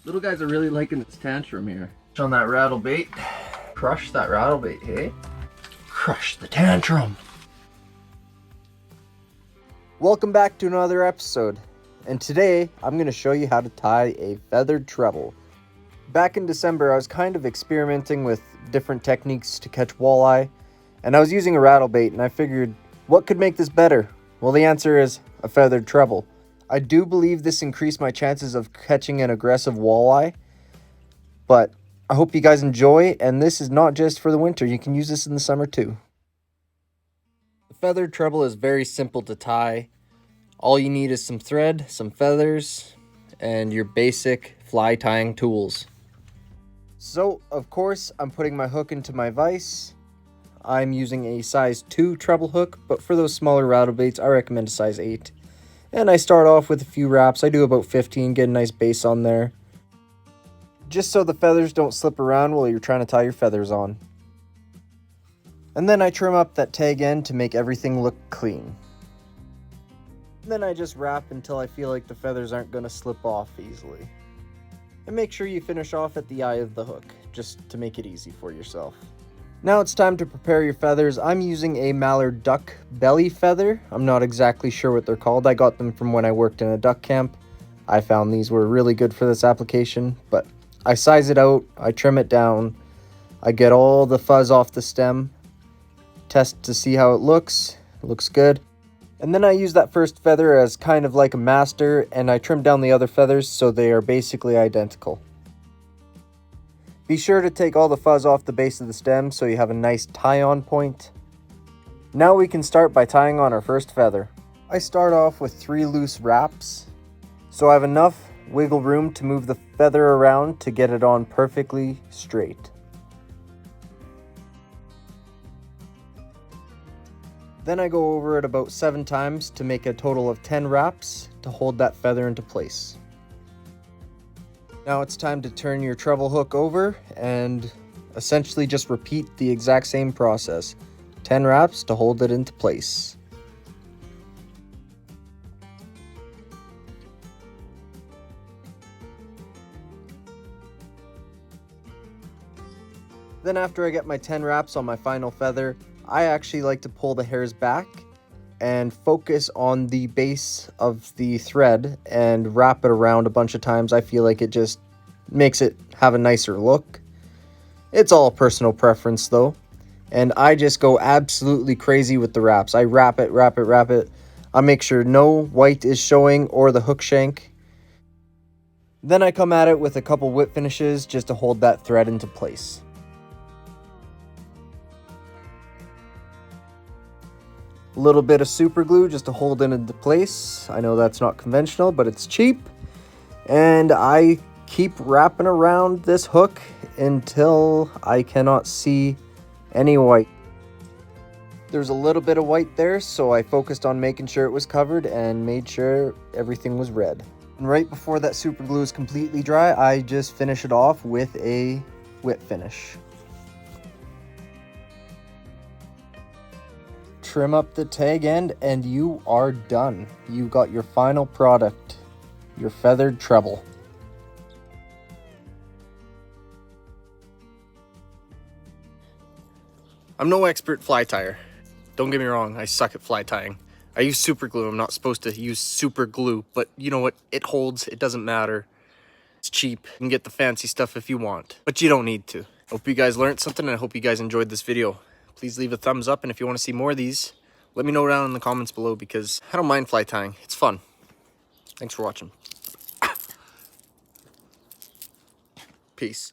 Little guys are really liking this tantrum here. On that rattle bait. Crush that rattle bait, hey? Crush the tantrum. Welcome back to another episode. And today, I'm going to show you how to tie a feathered treble. Back in December, I was kind of experimenting with different techniques to catch walleye. And I was using a rattle bait, and I figured, what could make this better? Well, the answer is a feathered treble. I do believe this increased my chances of catching an aggressive walleye, but I hope you guys enjoy, and this is not just for the winter. You can use this in the summer too. The feathered treble is very simple to tie. All you need is some thread, some feathers, and your basic fly tying tools. So, of course, I'm putting my hook into my vise. I'm using a size 2 treble hook, but for those smaller rattle baits, I recommend a size 8. And I start off with a few wraps. I do about 15, get a nice base on there. Just so the feathers don't slip around while you're trying to tie your feathers on. And then I trim up that tag end to make everything look clean. And then I just wrap until I feel like the feathers aren't going to slip off easily. And make sure you finish off at the eye of the hook, just to make it easy for yourself. Now it's time to prepare your feathers. I'm using a mallard duck belly feather. I'm not exactly sure what they're called. I got them from when I worked in a duck camp. I found these were really good for this application, but I size it out, I trim it down, I get all the fuzz off the stem, test to see how it looks. It looks good. And then I use that first feather as kind of like a master, and I trim down the other feathers so they are basically identical. Be sure to take all the fuzz off the base of the stem so you have a nice tie-on point. Now we can start by tying on our first feather. I start off with 3 loose wraps, so I have enough wiggle room to move the feather around to get it on perfectly straight. Then I go over it about 7 times to make a total of 10 wraps to hold that feather into place. Now it's time to turn your treble hook over and essentially just repeat the exact same process. 10 wraps to hold it into place. Then after I get my 10 wraps on my final feather, I actually like to pull the hairs back and focus on the base of the thread and wrap it around a bunch of times. I feel like it just makes it have a nicer look. It's all personal preference though. And I just go absolutely crazy with the wraps. I wrap it. I make sure no white is showing or the hook shank. Then I come at it with a couple whip finishes just to hold that thread into place. A little bit of super glue just to hold it into place. I know that's not conventional, but it's cheap. And I keep wrapping around this hook until I cannot see any white. There's a little bit of white there, so I focused on making sure it was covered and made sure everything was red. And right before that super glue is completely dry, I just finish it off with a whip finish. Trim up the tag end and you are done. You got your final product, your feathered treble. I'm no expert fly tyer. Don't get me wrong, I suck at fly tying. I use super glue. I'm not supposed to use super glue, but you know what? It holds, it doesn't matter. It's cheap. You can get the fancy stuff if you want, but you don't need to. Hope you guys learned something and I hope you guys enjoyed this video. Please leave a thumbs up, and if you want to see more of these, let me know down in the comments below because I don't mind fly tying. It's fun. Thanks for watching. Peace.